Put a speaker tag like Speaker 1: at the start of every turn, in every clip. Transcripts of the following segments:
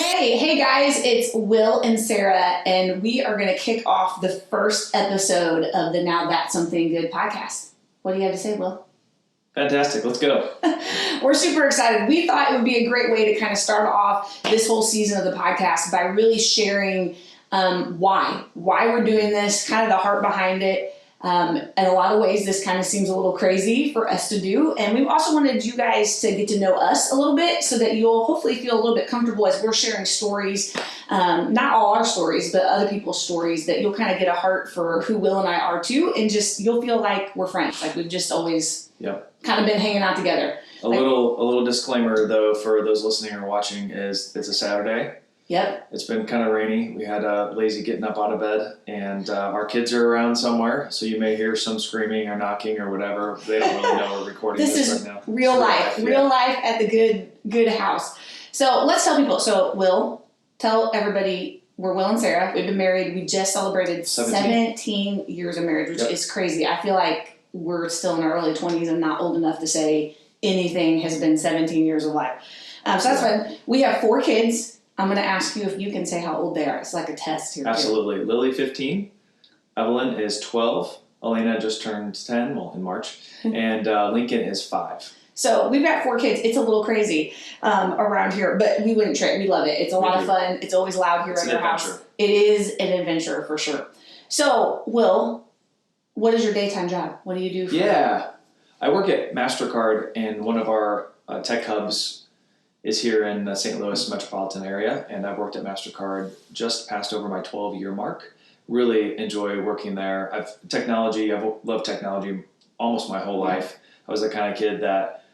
Speaker 1: Hey guys, it's Will and Sarah, and we are going to kick off the first episode of the Now That's Something Good podcast. What do you have to say, Will?
Speaker 2: Fantastic. Let's go.
Speaker 1: We're super excited. We thought it would be a great way to kind of start off this whole season of the podcast by really sharing why we're doing this, kind of the heart behind it. In a lot of ways, this kind of seems a little crazy for us to do. And we also wanted you guys to get to know us a little bit so that you'll hopefully feel a little bit comfortable as we're sharing stories, not all our stories, but other people's stories, that you'll kind of get a heart for who Will and I are too. And just, you'll feel like we're friends. Like we've just always kind of been hanging out together.
Speaker 2: A little disclaimer though, for those listening or watching, is it's a Saturday.
Speaker 1: Yep.
Speaker 2: It's been kind of rainy. We had a lazy getting up out of bed, and our kids are around somewhere, so you may hear some screaming or knocking or whatever. They don't really know we're recording this right now.
Speaker 1: This is real life at the good house. So let's tell people. So Will, tell everybody we're Will and Sarah. We've been married. We just celebrated 17 years of marriage, which is crazy. I feel like we're still in our early 20s and not old enough to say anything has been 17 years of life. So that's fun. We have 4 kids. I'm going to ask you if you can say how old they are. It's like a test here.
Speaker 2: Absolutely. Lily, 15. Evelyn is 12. Elena just turned 10, in March. And Lincoln is 5.
Speaker 1: So we've got 4 kids. It's a little crazy around here, but we wouldn't trade. We love it. It's a lot of fun. It's always loud here at our house. It is an adventure for sure. So, Will, what is your daytime job? What do you do?
Speaker 2: I work at MasterCard, and one of our tech hubs is here in the St. Louis metropolitan area, and I've worked at MasterCard just passed over my 12-year mark. Really enjoy working there. I've loved technology almost my whole life. I was the kind of kid that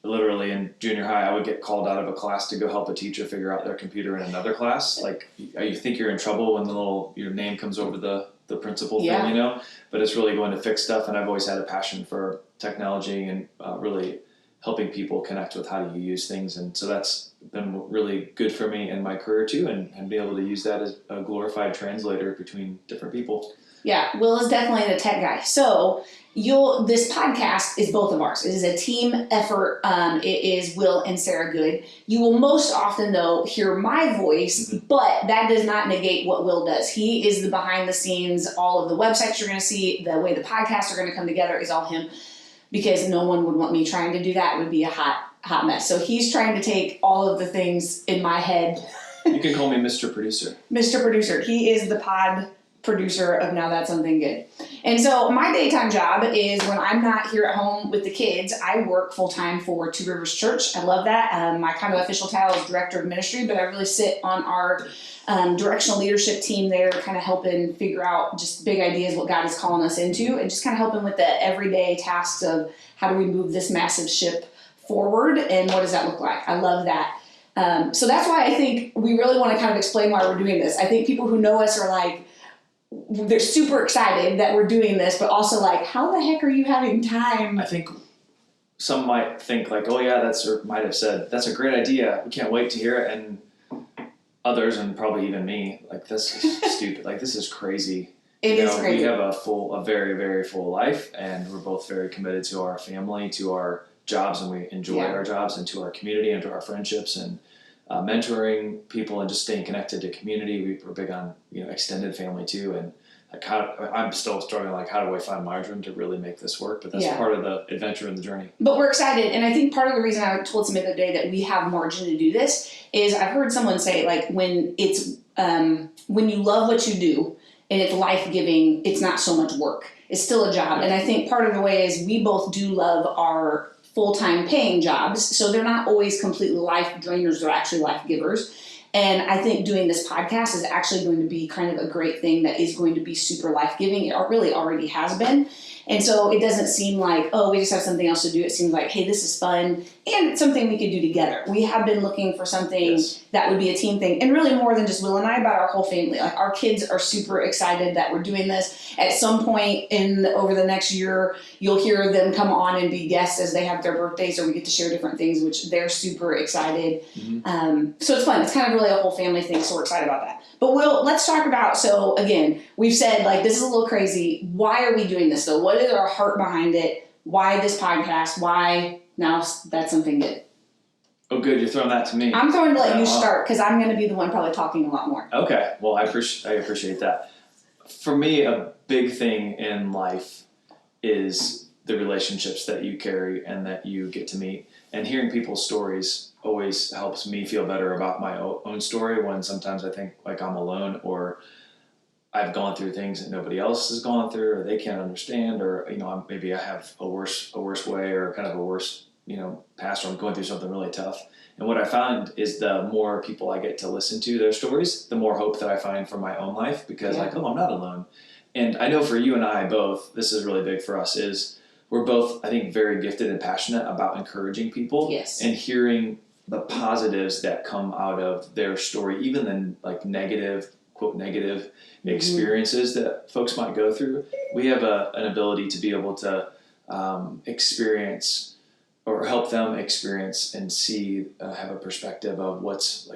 Speaker 2: literally in junior high, I would get called out of a class to go help a teacher figure out their computer in another class. Like, you think you're in trouble when your name comes over the principal thing, but it's really going to fix stuff, and I've always had a passion for technology and really helping people connect with how do you use things. And so that's been really good for me in my career too, and be able to use that as a glorified translator between different people. Yeah,
Speaker 1: Will is definitely the tech guy. So this podcast is both of ours. It is a team effort. It is Will and Sarah Good. You will most often, though, hear my voice, but that does not negate what Will does. He is the behind the scenes. All of the websites you're going to see, the way the podcasts are going to come together is all him, because no one would want me trying to do that. It would be a hot mess. So he's trying to take all of the things in my head.
Speaker 2: You can call me Mr. Producer.
Speaker 1: Mr. Producer. He is the pod producer of Now That's Something Good. And so my daytime job is when I'm not here at home with the kids, I work full-time for Two Rivers Church. I love that. My kind of official title is Director of Ministry, but I really sit on our directional leadership team there, kind of helping figure out just big ideas, what God is calling us into, and just kind of helping with the everyday tasks of how do we move this massive ship forward, and what does that look like? I love that. So that's why I think we really want to kind of explain why we're doing this. I think people who know us are like, they're super excited that we're doing this, but also like, how the heck are you having time?
Speaker 2: I think some might think like, oh yeah, might have said, that's a great idea. We can't wait to hear it. And others, and probably even me, like, this is stupid. Like, this is crazy.
Speaker 1: It is crazy.
Speaker 2: We have a very, very full life, and we're both very committed to our family, to our jobs, and we enjoy our jobs, and to our community, and to our friendships, and mentoring people, and just staying connected to community. We're big on extended family too, and like I'm still struggling. Like, how do I find margin to really make this work? But that's part of the adventure and the journey.
Speaker 1: But we're excited, and I think part of the reason I told somebody the other day that we have margin to do this is I've heard someone say, like, when it's when you love what you do and it's life-giving, it's not so much work. It's still a job, and I think part of the way is we both do love our full-time paying jobs, so they're not always completely life drainers, they're actually life givers. And I think doing this podcast is actually going to be kind of a great thing that is going to be super life-giving. It really already has been. And so it doesn't seem like, oh, we just have something else to do. It seems like, hey, this is fun, and it's something we could do together. We have been looking for something that would be a team thing, and really more than just Will and I, but our whole family. Like, our kids are super excited that we're doing this. At some point over the next year, you'll hear them come on and be guests as they have their birthdays, or we get to share different things, which they're super excited. So it's fun. It's kind of really a whole family thing, so we're excited about that. But Will, let's talk about, so again, we've said, like, this is a little crazy. Why are we doing this, though? What is our heart behind it? Why this podcast? Why Now That's Something Good?
Speaker 2: Oh, good. You're throwing that to me.
Speaker 1: I'm throwing to let you start because I'm going to be the one probably talking a lot more.
Speaker 2: Okay. Well, I appreciate that. For me, a big thing in life is the relationships that you carry and that you get to meet. And hearing people's stories always helps me feel better about my own story when sometimes I think like I'm alone or I've gone through things that nobody else has gone through or they can't understand or, maybe I have a worse way or kind of a worse, past or I'm going through something really tough. And what I found is the more people I get to listen to their stories, the more hope that I find for my own life because I'm not alone. And I know for you and I both, this is really big for us, is we're both, I think, very gifted and passionate about encouraging people and hearing the positives that come out of their story, even the like negative, quote, negative experiences that folks might go through. We have an ability to be able to experience or help them experience and see, have a perspective of what's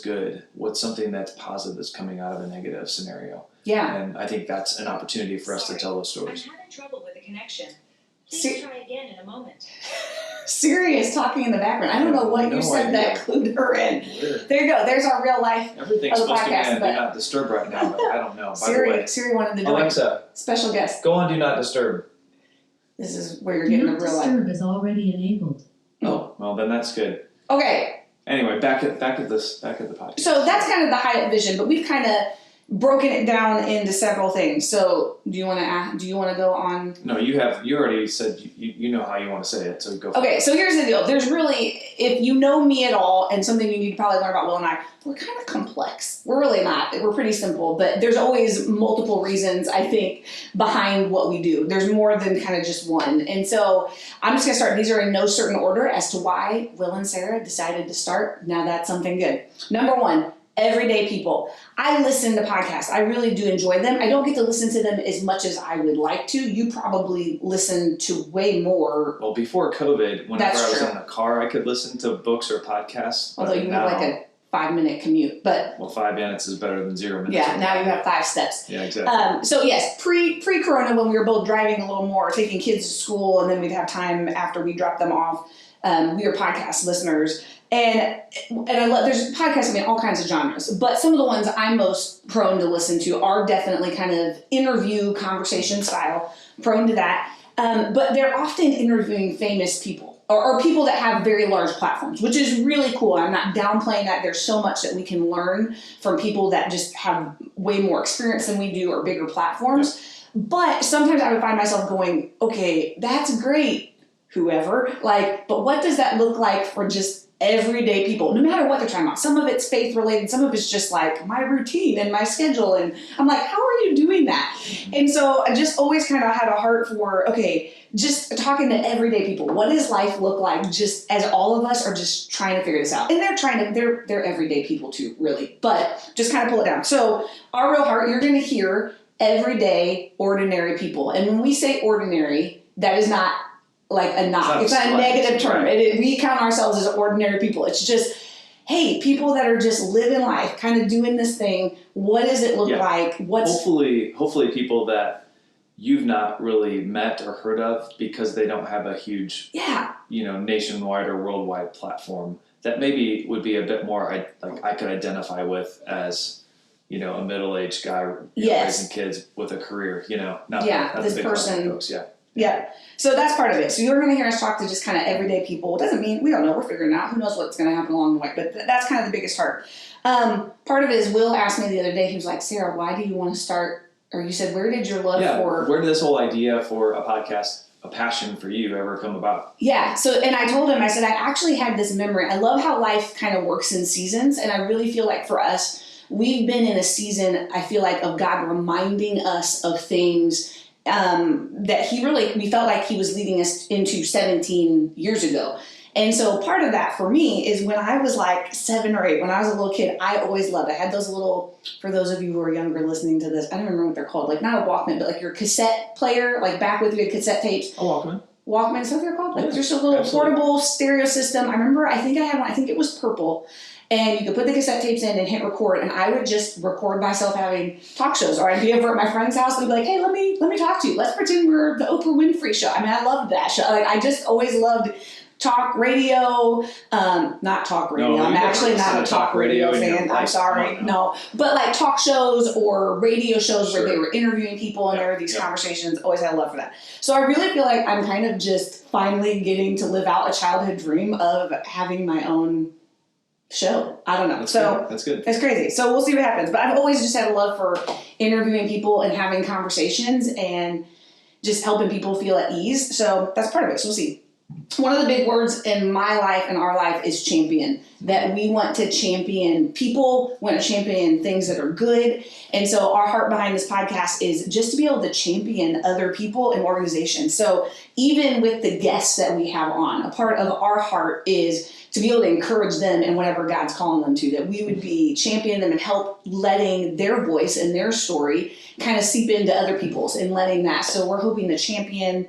Speaker 2: good, what's something that's positive that's coming out of a negative scenario.
Speaker 1: Yeah.
Speaker 2: And I think that's an opportunity for us to tell those stories.
Speaker 3: I'm having trouble with the connection. Please try again in a moment.
Speaker 1: Siri is talking in the background. I don't know what you said that clued her in.
Speaker 2: Weird.
Speaker 1: There you go. There's our real life.
Speaker 2: Everything's supposed to be on Do Not Disturb right now, but I don't know. By the way,
Speaker 1: Siri wanted to do
Speaker 2: Alexa,
Speaker 1: special guest.
Speaker 2: go on Do Not Disturb.
Speaker 1: This is where you're getting the real life.
Speaker 4: Do Not Disturb is already enabled.
Speaker 2: Oh, well then that's good.
Speaker 1: Okay.
Speaker 2: Anyway, back at the podcast.
Speaker 1: So that's kind of the Hyatt vision, but we've kind of broken it down into several things. So do you want to go on?
Speaker 2: No, you already said you know how you want to say it, so go for it.
Speaker 1: Okay, so here's the deal. There's really, if you know me at all, and something you need to probably learn about Will and I, we're kind of complex. We're really not. We're pretty simple, but there's always multiple reasons, I think, behind what we do. There's more than kind of just one. And so I'm just going to start. These are in no certain order as to why Will and Sarah decided to start. Now that's something good. Number one, everyday people. I listen to podcasts. I really do enjoy them. I don't get to listen to them as much as I would like to. You probably listen to way more.
Speaker 2: Well, before COVID, whenever I was
Speaker 1: true.
Speaker 2: in the car, I could listen to books or podcasts.
Speaker 1: Although you have like a 5-minute commute, but
Speaker 2: 5 minutes is better than 0 minutes.
Speaker 1: yeah, now you have 5 steps.
Speaker 2: Yeah, exactly.
Speaker 1: So yes, pre-corona, when we were both driving a little more, taking kids to school, and then we'd have time after we dropped them off. We were podcast listeners. And I love, there's podcasts, all kinds of genres, but some of the ones I'm most prone to listen to are definitely kind of interview, conversation style, prone to that. But they're often interviewing famous people or people that have very large platforms, which is really cool. I'm not downplaying that. There's so much that we can learn from people that just have way more experience than we do or bigger platforms. Yeah. But sometimes I would find myself going, okay, that's great, whoever, but what does that look like for just everyday people, no matter what they're talking about? Some of it's faith related, some of it's just like my routine and my schedule, and I'm like, how are you doing that? And so I just always kind of had a heart for, okay, just talking to everyday people. What does life look like just as all of us are just trying to figure this out? And they're everyday people too, really, but just kind of pull it down. So our real heart, you're going to hear everyday, ordinary people. And when we say ordinary, that is not like a knock. It's not a negative term. We count ourselves as ordinary people. It's just, hey, people that are just living life, kind of doing this thing. What does it look like?
Speaker 2: Hopefully people that you've not really met or heard of because they don't have a huge, nationwide or worldwide platform that maybe would be a bit more I could identify with as, a middle-aged guy raising kids with a career.
Speaker 1: This person. Folks, Yeah. So that's part of it. So you're going to hear us talk to just kind of everyday people. It doesn't mean, we don't know, we're figuring it out. Who knows what's going to happen along the way. But that's kind of the biggest part. Part of it is Will asked me the other day, he was like, Sarah, why do you want to start, or you said, where did your love for...
Speaker 2: where did this whole idea for a podcast, a passion for you ever come about?
Speaker 1: Yeah. So, and I told him, I said, I actually had this memory. I love how life kind of works in seasons. And I really feel like for us, we've been in a season, I feel like, of God reminding us of things that we felt like he was leading us into 17 years ago. And so part of that for me is when I was like 7 or 8, when I was a little kid, I always loved, I had those little, for those of you who are younger listening to this, I don't remember what they're called, not a Walkman, but your cassette player, back with your cassette tapes.
Speaker 2: A Walkman.
Speaker 1: Walkman, is that what they're called? Just a little portable stereo system. I remember, I think I had one, I think it was purple. And you could put the cassette tapes in and hit record, and I would just record myself having talk shows. Or I'd be over at my friend's house and be like, hey, let me talk to you. Let's pretend we're the Oprah Winfrey show. I loved that show. I just always loved talk radio, not talk radio.
Speaker 2: No,
Speaker 1: I'm
Speaker 2: you never
Speaker 1: actually not a
Speaker 2: listened to
Speaker 1: talk radio
Speaker 2: in your
Speaker 1: fan. I'm
Speaker 2: life.
Speaker 1: sorry.
Speaker 2: Come on,
Speaker 1: No, but like talk shows or radio shows where
Speaker 2: Sure.
Speaker 1: they were interviewing people and
Speaker 2: Yep,
Speaker 1: there were these
Speaker 2: yep.
Speaker 1: conversations. Always had a love for that. So I really feel like I'm kind of just finally getting to live out a childhood dream of having my own show. I don't know.
Speaker 2: That's good.
Speaker 1: It's crazy. So we'll see what happens. But I've always just had a love for interviewing people and having conversations and just helping people feel at ease. So that's part of it. So we'll see. One of the big words in my life and our life is champion. That we want to champion people, want to champion things that are good. And so our heart behind this podcast is just to be able to champion other people and organizations. So even with the guests that we have on, a part of our heart is to be able to encourage them in whatever God's calling them to, that we would be championing them and help letting their voice and their story kind of seep into other people's and letting that. So we're hoping to champion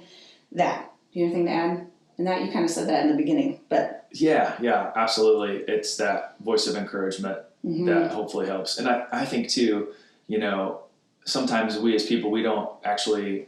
Speaker 1: that. Do you have anything to add? And that you kind of said that in the beginning, but
Speaker 2: Yeah, absolutely. It's that voice of encouragement that hopefully helps. And I think too, sometimes we as people, we don't actually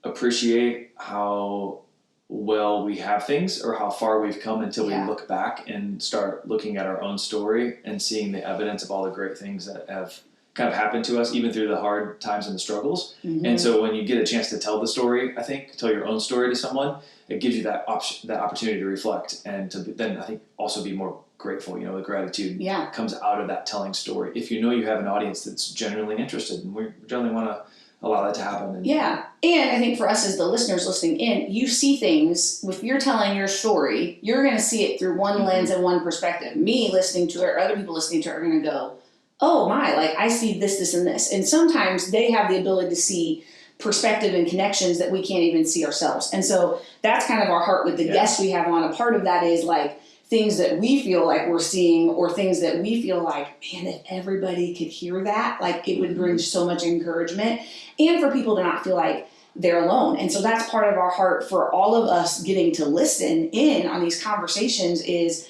Speaker 2: appreciate how well we have things or how far we've come until we look back and start looking at our own story and seeing the evidence of all the great things that have kind of happened to us, even through the hard times and the struggles. And so when you get a chance to tell the story, I think, tell your own story to someone, it gives you that opportunity to reflect and to then I think also be more grateful. The gratitude comes out of that telling story. If you have an audience that's genuinely interested, and we generally want to allow that to happen. And
Speaker 1: I think for us as the listeners listening in, you see things, if you're telling your story, you're going to see it through one lens and one perspective. Me listening to it or other people listening to it are going to go, oh my, like I see this, this, and this. And sometimes they have the ability to see perspective and connections that we can't even see ourselves. And so that's kind of our heart with the guests we have on. A part of that is like things that we feel like we're seeing or things that we feel like, man, if everybody could hear that, like it would bring so much encouragement and for people to not feel like they're alone. And so that's part of our heart for all of us getting to listen in on these conversations is,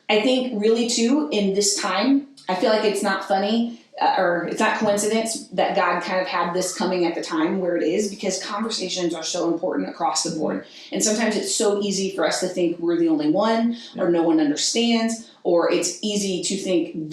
Speaker 1: I think really too, in this time, I feel like it's not funny or it's not coincidence that God kind of had this coming at the time where it is, because conversations are so important across the board. And sometimes it's so easy for us to think we're the only one or no one understands, or it's easy to think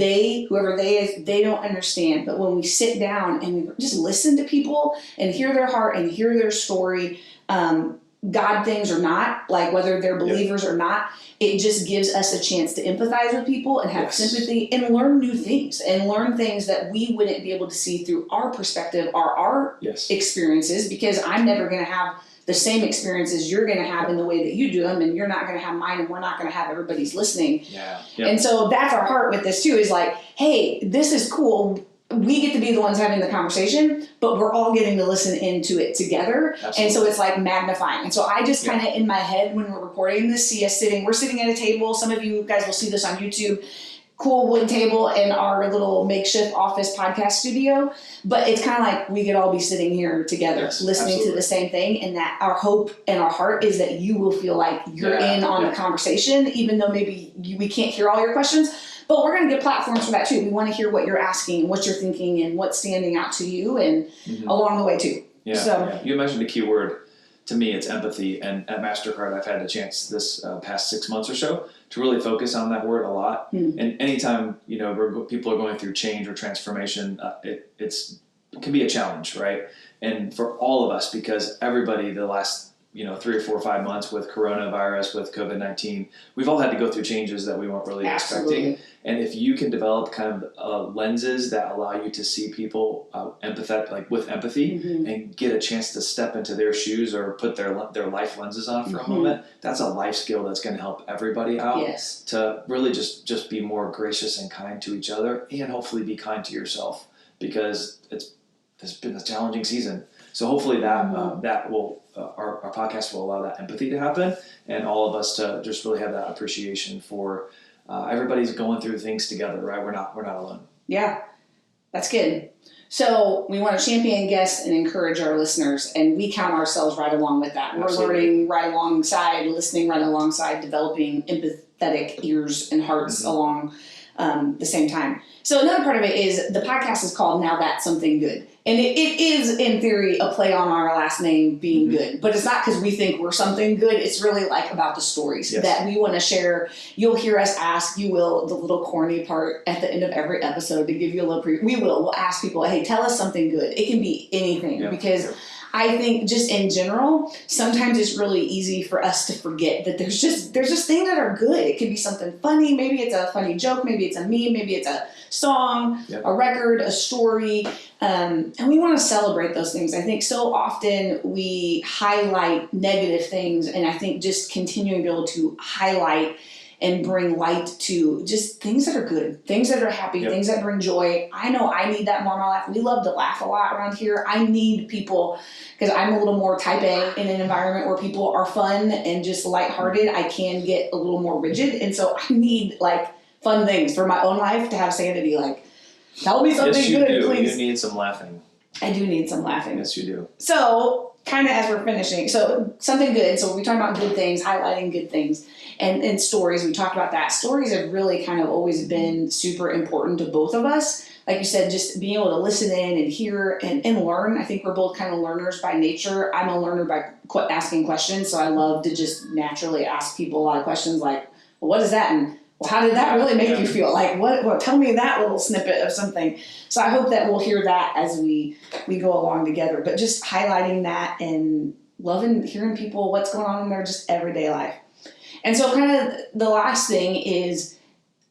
Speaker 1: whoever they is, they don't understand. But when we sit down and we just listen to people and hear their heart and hear their story, God things or not, like whether they're believers or not, it just gives us a chance to empathize with people and have sympathy and learn new things and learn things that we wouldn't be able to see through our perspective or our experiences, because I'm never going to have the same experiences you're going to have in the way that you do them, and you're not going to have mine, and we're not going to have everybody's listening. And so that's our heart with this too, is like, hey, this is cool. We get to be the ones having the conversation, but we're all getting to listen into it together. Absolutely. And so it's like magnifying. And so I just kind of in my head when we're recording this, see us we're sitting at a table. Some of you guys will see this on YouTube, cool wood table in our little makeshift office podcast studio. But it's kind of like we could all be sitting here together listening to the same thing. And that our hope and our heart is that you will feel like you're in on the conversation, even though maybe we can't hear all your questions. But we're going to get platforms for that too. We want to hear what you're asking, what you're thinking, and what's standing out to you, and along the way too.
Speaker 2: You mentioned a key word. To me, it's empathy. And at MasterCard, I've had the chance this past 6 months or so to really focus on that word a lot. And anytime people are going through change or transformation, it can be a challenge, right? And for all of us, because everybody the last 3 or 4 or 5 months with coronavirus, with COVID-19, we've all had to go through changes that we weren't really expecting. And if you can develop kind of lenses that allow you to see people with empathy and get a chance to step into their shoes or put their life lenses on for a moment, that's a life skill that's going to help everybody out to really just be more gracious and kind to each other, and hopefully be kind to yourself, because it's been a challenging season. So hopefully that will our podcast will allow that empathy to happen, and all of us to just really have that appreciation for everybody's going through things together, right? We're not alone.
Speaker 1: Yeah, that's good. So we want to champion guests and encourage our listeners, and we count ourselves right along with that. We're learning right alongside, listening right alongside, developing empathetic ears and hearts along the same time. So another part of it is the podcast is called Now That's Something Good. And it is, in theory, a play on our last name being good. But it's not because we think we're something good. It's really like about the stories that we want to share. You'll hear us ask, the little corny part at the end of every episode to give you a little we'll ask people, hey, tell us something good. It can be anything because I think just in general, sometimes it's really easy for us to forget that there's just things that are good. It could be something funny. Maybe it's a funny joke. Maybe it's a meme. Maybe it's a song, a record, a story. And we want to celebrate those things. I think so often we highlight negative things, and I think just continuing to be able to highlight and bring light to just things that are good, things that are happy, things that bring joy. I know I need that more in my life. We love to laugh a lot around here. I need people, because I'm a little more type A in an environment where people are fun and just lighthearted. I can get a little more rigid. And so I need like fun things for my own life to have sanity. Like, tell me something good, please.
Speaker 2: You need some laughing.
Speaker 1: I do need some laughing.
Speaker 2: Yes, you do.
Speaker 1: So, kind of as we're finishing, so something good. So we talked about good things, highlighting good things, and stories. We talked about that. Stories have really kind of always been super important to both of us. Like you said, just being able to listen in and hear and learn. I think we're both kind of learners by nature. I'm a learner by asking questions, so I love to just naturally ask people a lot of questions like, well, what is that? And well, how did that really make you feel? Like, what? Tell me that little snippet of something. So I hope that we'll hear that as we go along together. But just highlighting that and loving hearing people, what's going on in their just everyday life. And so kind of the last thing is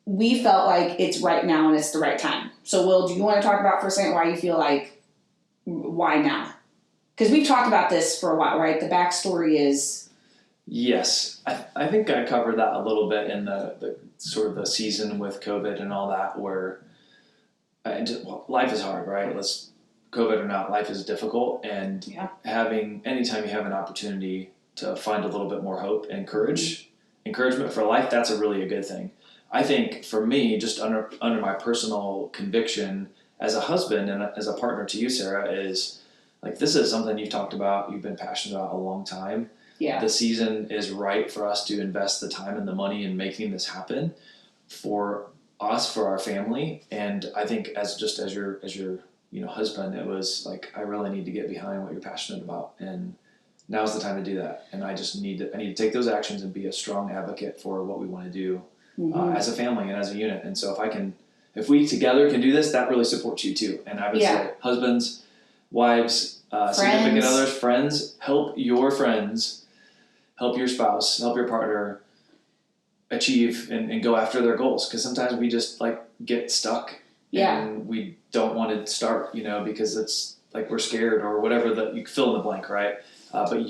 Speaker 1: we felt like it's right now and it's the right time. So Will, do you want to talk about for a second why you feel like, why now? Because we've talked about this for a while, right? The backstory is...
Speaker 2: Yes. I think I covered that a little bit in the sort of the season with COVID and all that, where life is hard, right? COVID or not, life is difficult. And anytime you have an opportunity to find a little bit more hope and encouragement for life, that's really a good thing. I think for me, just under my personal conviction as a husband and as a partner to you, Sarah, is like, this is something you've talked about, you've been passionate about a long time. Yeah. The season is right for us to invest the time and the money in making this happen for us, for our family. And I think as your husband, it was like, I really need to get behind what you're passionate about. And now's the time to do that. And I need to take those actions and be a strong advocate for what we want to do as a family and as a unit. And so if we together can do this, that really supports you too. And I would say husbands, wives, significant others, friends, help your spouse, help your partner achieve and go after their goals. Because sometimes we just get stuck and we don't want to start, because it's like we're scared or whatever, that you fill in the blank, right? But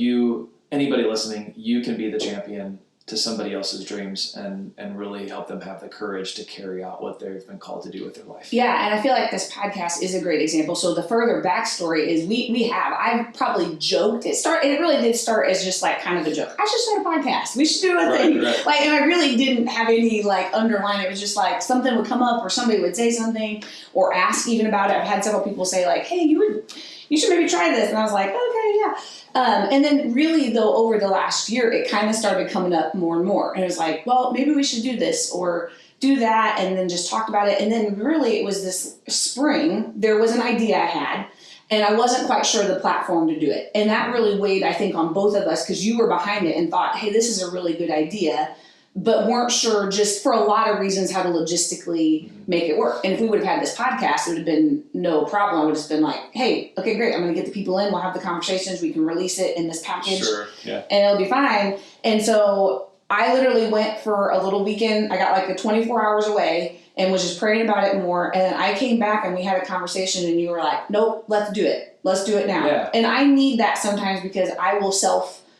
Speaker 2: anybody listening, you can be the champion to somebody else's dreams and really help them have the courage to carry out what they've been called to do with their life. Yeah, and I feel like this podcast is a great example. So the further backstory is I've probably joked. It really did start as just like kind of a joke. I should start a podcast. We should do a thing. Right. And I really didn't have any underline. It was just like something would come up or somebody would say something or ask even about it. I've had several people say like, hey, you should maybe try this. And I was like, okay, yeah. And then really, though, over the last year, it kind of started coming up more and more. And it was like, well, maybe we should do this or do that, and then just talk about it. And then really, it was this spring, there was an idea I had, and I wasn't quite sure the platform to do it. And that really weighed, I think, on both of us, because you were behind it and thought, hey, this is a really good idea, but weren't sure, just for a lot of reasons, how to logistically make it work. And if we would have had this podcast, it would have been no problem. I would have just been like, hey, okay, great. I'm going to get the people in. We'll have the conversations. We can release it in this package. Sure, yeah. And it'll be fine. And so I literally went for a little weekend. I got the 24 hours away and was just praying about it more. And then I came back and we had a conversation and you were like, nope, let's do it. Let's do it now. Yeah. And I need that sometimes because I will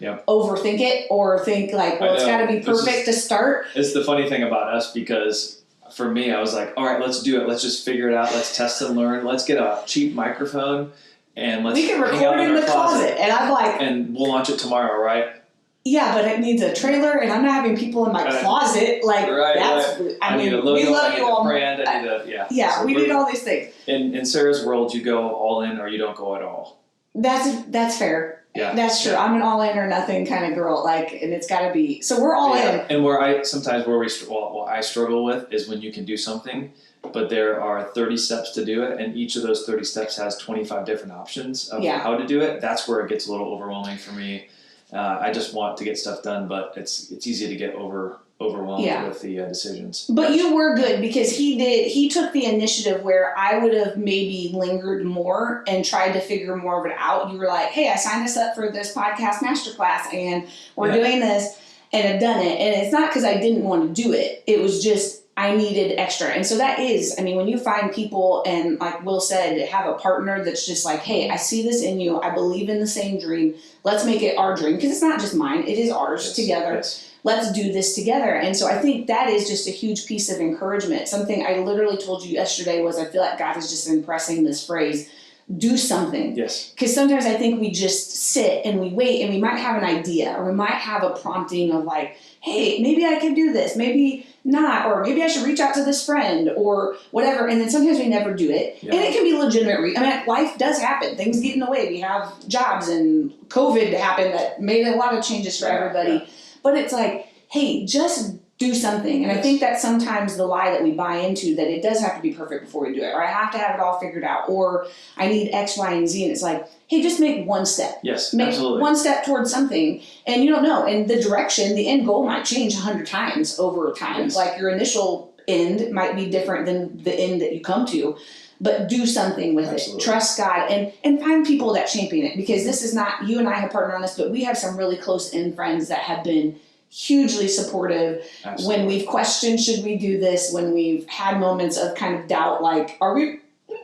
Speaker 2: overthink it or think it's got to be perfect to start. It's the funny thing about us, because for me, I was like, all right, let's do it. Let's just figure it out. Let's test and learn. Let's get a cheap microphone and we can record in the closet. And I'm like, and we'll launch it tomorrow, right?
Speaker 1: Yeah, but it needs a trailer and I'm not having people in my closet. I need a logo, we love you all. Brand, so we need all these things.
Speaker 2: In Sarah's world, you go all in or you don't go at all.
Speaker 1: That's fair.
Speaker 2: Yeah.
Speaker 1: That's true. I'm an all in or nothing kind of girl. Like, and it's got to be. So we're all in.
Speaker 2: And where I struggle with is when you can do something, but there are 30 steps to do it, and each of those 30 steps has 25 different options of how to do it. That's where it gets a little overwhelming for me. I just want to get stuff done, but it's easy to get overwhelmed with the decisions.
Speaker 1: But you were good because he took the initiative where I would have maybe lingered more and tried to figure more of it out. You were like, hey, I signed us up for this podcast masterclass and we're doing this, and I've done it. And it's not because I didn't want to do it. It was just I needed extra. And so that is, I mean, when you find people and like Will said, have a partner that's just like, hey, I see this in you. I believe in the same dream. Let's make it our dream. Because it's not just mine. It is ours together.
Speaker 2: Yes.
Speaker 1: Let's do this together. And so I think that is just a huge piece of encouragement. Something I literally told you yesterday was I feel like God is just impressing this phrase, do something.
Speaker 2: Yes.
Speaker 1: Because sometimes I think we just sit and we wait and we might have an idea or we might have a prompting of like, hey, maybe I can do this, maybe not, or maybe I should reach out to this friend or whatever. And then sometimes we never do it. Yeah. And it can be legitimate. I mean, life does happen. Things get in the way. We have jobs and COVID happened that made a lot of changes for everybody. Yeah. But it's like, hey, just do something. And I think that's sometimes the lie that we buy into, that it does have to be perfect before we do it, or I have to have it all figured out, or I need X, Y, and Z. And it's like, hey, just make one step.
Speaker 2: Yes,
Speaker 1: make
Speaker 2: absolutely.
Speaker 1: One step towards something. And you don't know. And the direction, the end goal might change 100 times over time. Yes. Like your initial end might be different than the end that you come to. But do something with it. Trust God and find people that champion it. Because this is not, you and I have partnered on this, but we have some really close-in friends that have been hugely supportive. Absolutely. When we've questioned, should we do this? When we've had moments of kind of doubt, like,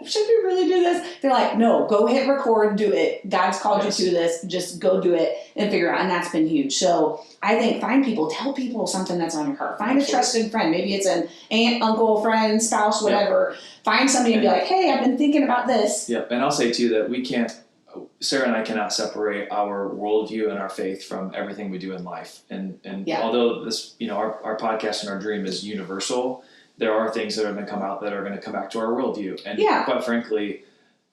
Speaker 1: should we really do this? They're like, no, go hit record, do it. God's called you to this. Just go do it and figure it out. And that's been huge. So I think find people, tell people something that's on your heart. Find a trusted friend. Maybe it's an aunt, uncle, friend, spouse, whatever. Find somebody and be like, hey, I've been thinking about this.
Speaker 2: Yep. And I'll say too that Sarah and I cannot separate our worldview and our faith from everything we do in life. And although this, our podcast and our dream is universal, there are things that are going to come out that are going to come back to our worldview. And quite frankly,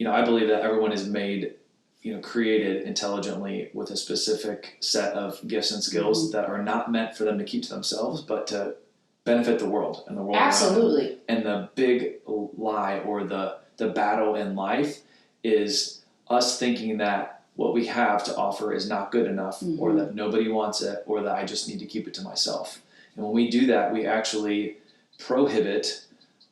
Speaker 2: I believe that everyone is made, created intelligently with a specific set of gifts and skills that are not meant for them to keep to themselves, but to benefit the world and the world
Speaker 1: Absolutely.
Speaker 2: around them. And the big lie or the battle in life is us thinking that what we have to offer is not good enough, or that nobody wants it, or that I just need to keep it to myself. And when we do that, we actually prohibit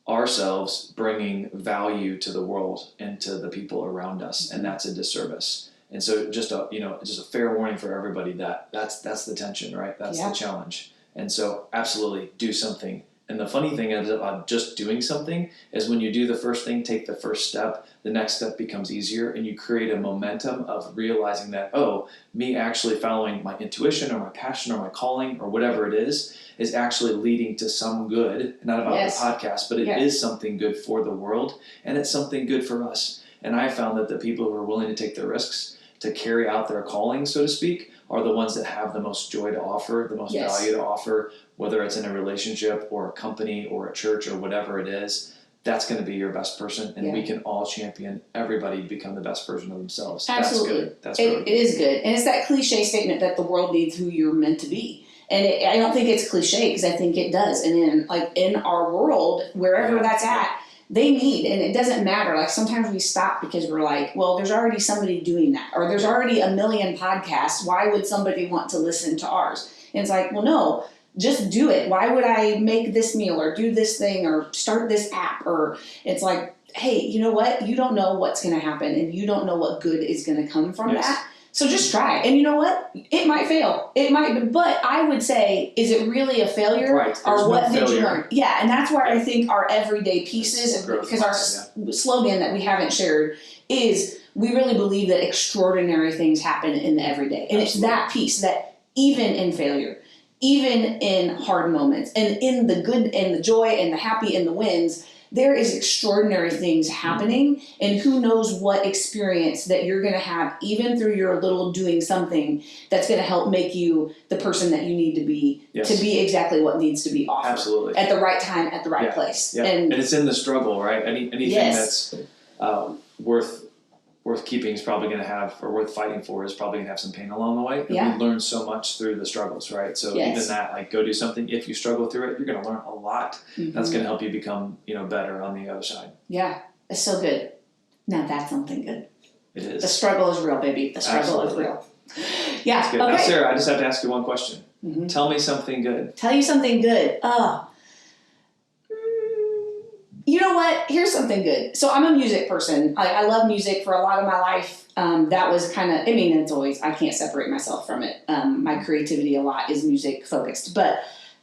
Speaker 2: ourselves bringing value to the world and to the people around us, and that's a disservice. And so just a fair warning for everybody that's the tension, right? That's the challenge. And so absolutely do something. And the funny thing is about just doing something is when you do the first thing, take the first step, the next step becomes easier, and you create a momentum of realizing that, me actually following my intuition or my passion or my calling or whatever it is actually leading to some good, not about the podcast, but it is something good for the world, and it's something good for us. And I found that the people who are willing to take the risks to carry out their calling, so to speak, are the ones that have the most joy to offer, the most value to offer, whether it's in a relationship or a company or a church or whatever it is. That's going to be your best person, and we can all champion everybody to become the best version of themselves.
Speaker 1: Absolutely.
Speaker 2: That's good.
Speaker 1: It is good. And it's that cliche statement that the world needs who you're meant to be. And I don't think it's cliche, because I think it does. And in our world, wherever that's at, they need, and it doesn't matter. Like sometimes we stop because we're like, well, there's already somebody doing that, or there's already a million podcasts. Why would somebody want to listen to ours? And it's like, well, no, just do it. Why would I make this meal or do this thing or start this app? Or it's like, hey, you know what? You don't know what's going to happen, and you don't know what good is going to come from that. So just try. And you know what? It might fail. It might, but I would say, is it really a failure?
Speaker 2: Right.
Speaker 1: Or what did you learn? Yeah, and that's where I think our everyday pieces, because our slogan that we haven't shared is, we really believe that extraordinary things happen in the everyday. And it's that piece that even in failure, even in hard moments, and in the good and the joy and the happy and the wins, there is extraordinary things happening, and who knows what experience that you're going to have even through your little doing something that's going to help make you the person that you need to be exactly what needs to be offered.
Speaker 2: Absolutely.
Speaker 1: At the right time, at the right place.
Speaker 2: Yeah. And it's in the struggle, right? Anything that's worth worth keeping is probably going to have, or worth fighting for is probably going to have some pain along the way. And
Speaker 1: Yeah.
Speaker 2: we learn so much through the struggles, right? So
Speaker 1: Yes.
Speaker 2: even that, like, go do something. If you struggle through it, you're going to learn a lot.
Speaker 1: Mhm.
Speaker 2: That's going to help you become, better on the other side.
Speaker 1: Yeah, it's so good. Now that's something good.
Speaker 2: It
Speaker 1: The
Speaker 2: is.
Speaker 1: struggle is real, baby. The struggle
Speaker 2: Absolutely.
Speaker 1: is real. Yeah.
Speaker 2: That's good.
Speaker 1: Okay.
Speaker 2: Now, Sarah, I just have to ask you one question.
Speaker 1: Mhm.
Speaker 2: Tell me something good.
Speaker 1: Tell you something good. You know what? Here's something good. So I'm a music person. I love music for a lot of my life. That was kind of, it's always, I can't separate myself from it. My creativity a lot is music focused. But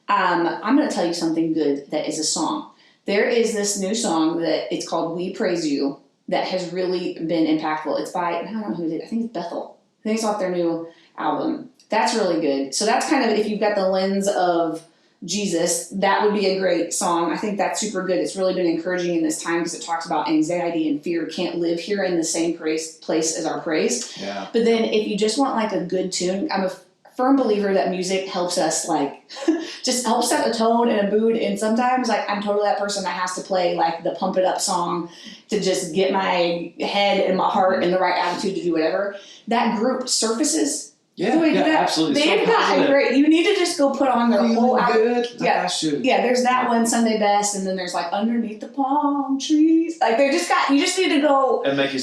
Speaker 1: I'm going to tell you something good that is a song. There is this new song that it's called We Praise You that has really been impactful. It's by, I don't know who it is. I think it's Bethel. I think it's off their new album. That's really good. So that's kind of, if you've got the lens of Jesus, that would be a great song. I think that's super good. It's really been encouraging in this time because it talks about anxiety and fear can't live here in the same place as our praise.
Speaker 2: Yeah.
Speaker 1: But then if you just want like a good tune, I'm a firm believer that music helps us just helps set a tone and a mood. And sometimes I'm totally that person that has to play like the pump it up song to just get my head and my heart in the right attitude to do whatever. That group Surfaces.
Speaker 2: Yeah, absolutely.
Speaker 1: They've got a great. You need to just go put on their whole album.
Speaker 2: Good.
Speaker 1: Yeah, yeah. There's that one, Sunday Best, and then there's like Underneath the Palm Trees. Like they just got. You just need to go
Speaker 2: and make you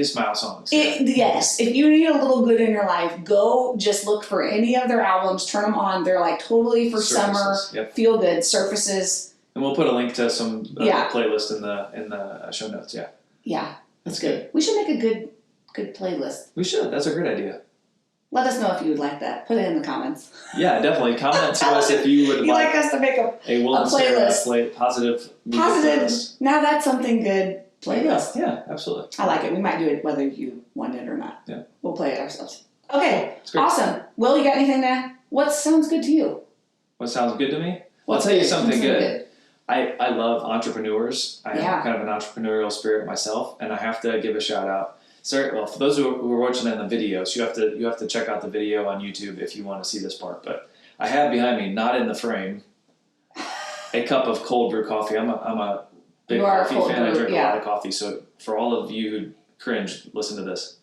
Speaker 2: smile songs.
Speaker 1: Yes, if you need a little good in your life, go just look for any of their albums. Turn them on. They're like totally for summer.
Speaker 2: Yep.
Speaker 1: Feel good. Surfaces.
Speaker 2: And we'll put a link to some playlist in the show notes. Yeah.
Speaker 1: Yeah, that's good. We should make a good playlist.
Speaker 2: We should. That's a great idea.
Speaker 1: Let us know if you would like that. Put it in the comments.
Speaker 2: Yeah, definitely. Comment to us if you would
Speaker 1: like us to make a
Speaker 2: Will and Sarah
Speaker 1: playlist.
Speaker 2: Positive playlist.
Speaker 1: Now that's something good playlist.
Speaker 2: Yeah, absolutely.
Speaker 1: I like it. We might do it whether you want it or not.
Speaker 2: Yeah.
Speaker 1: We'll play it ourselves. Okay, awesome. Will, you got anything there? What sounds good to you?
Speaker 2: What sounds good to me? I'll tell you something good. I love entrepreneurs. I have kind of an entrepreneurial spirit myself, and I have to give a shout out. Sorry, well, for those who are watching in the videos, you have to check out the video on YouTube if you want to see this part. But I have behind me, not in the frame, a cup of cold brew coffee. I'm a big coffee fan. I drink a lot of coffee. So for all of you who cringe, listen to this.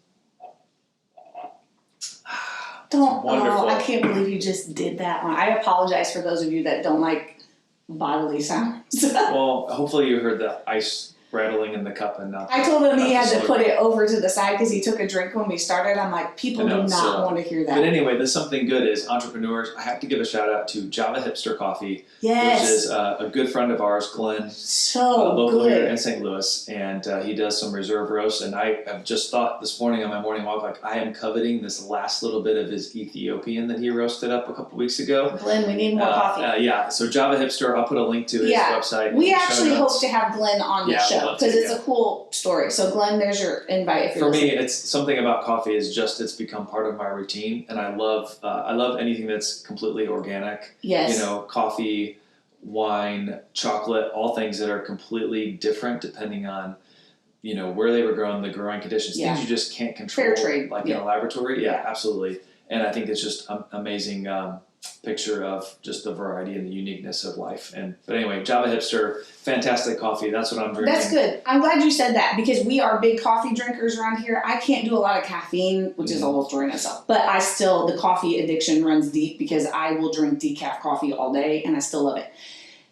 Speaker 1: Wonderful. I can't believe you just did that one. I apologize for those of you that don't like bodily sounds.
Speaker 2: Well, hopefully you heard the ice rattling in the cup and not.
Speaker 1: I told him he had to put it over to the side because he took a drink when we started. I'm like, people do not want to hear that.
Speaker 2: But anyway, there's something good is entrepreneurs. I have to give a shout out to Java Hipster Coffee, which is a good friend of ours, Glenn.
Speaker 1: So
Speaker 2: local
Speaker 1: good.
Speaker 2: Here in St. Louis, and he does some reserve roasts. And I have just thought this morning on my morning walk, like I am coveting this last little bit of his Ethiopian that he roasted up a couple weeks ago.
Speaker 1: Glenn, we need more coffee.
Speaker 2: So Java Hipster, I'll put a link to his website.
Speaker 1: We actually hope to have Glenn on the show because it's a cool story. So Glenn, there's your invite. If you're listening.
Speaker 2: Me, it's something about coffee is just it's become part of my routine, and I love anything that's completely organic.
Speaker 1: Yes.
Speaker 2: Coffee, wine, chocolate, all things that are completely different depending on where they were grown, the growing conditions, things you just can't control.
Speaker 1: Fair trade.
Speaker 2: In a laboratory. Yeah, absolutely. And I think it's just an amazing picture of just the variety and the uniqueness of life. But anyway, Java Hipster, fantastic coffee. That's what I'm drinking.
Speaker 1: That's good. I'm glad you said that because we are big coffee drinkers around here. I can't do a lot of caffeine, which is a whole story in itself. But the coffee addiction runs deep because I will drink decaf coffee all day and I still love it.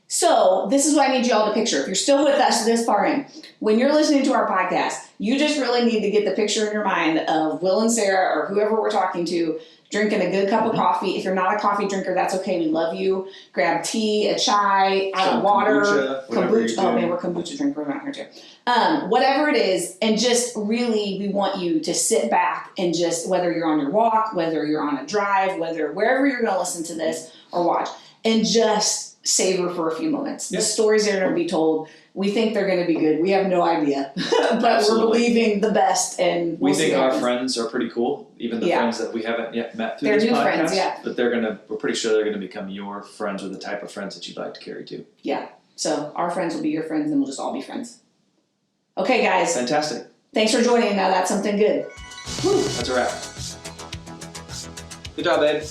Speaker 1: So this is what I need you all to picture. If you're still with us this far in, when you're listening to our podcast, you just really need to get the picture in your mind of Will and Sarah or whoever we're talking to drinking a good cup of coffee. If you're not a coffee drinker, that's okay. We love you. Grab tea, a chai, water, kombucha. Oh man, we're kombucha drinkers around here too. Whatever it is, and just really, we want you to sit back and just, whether you're on your walk, whether you're on a drive, wherever you're going to listen to this or watch, and just savor for a few moments. The stories that are going to be told, we think they're going to be good. We have no idea, but we're believing the best, and
Speaker 2: we think our friends are pretty cool. Even the friends that we haven't yet met through this podcast, but we're pretty sure they're going to become your friends or the type of friends that you'd like to carry to. Yeah. So our friends will be your friends, and we'll just all be friends. Okay, guys. Fantastic. Thanks for joining. Now that's something good. Woo. That's a wrap. Good job, babe.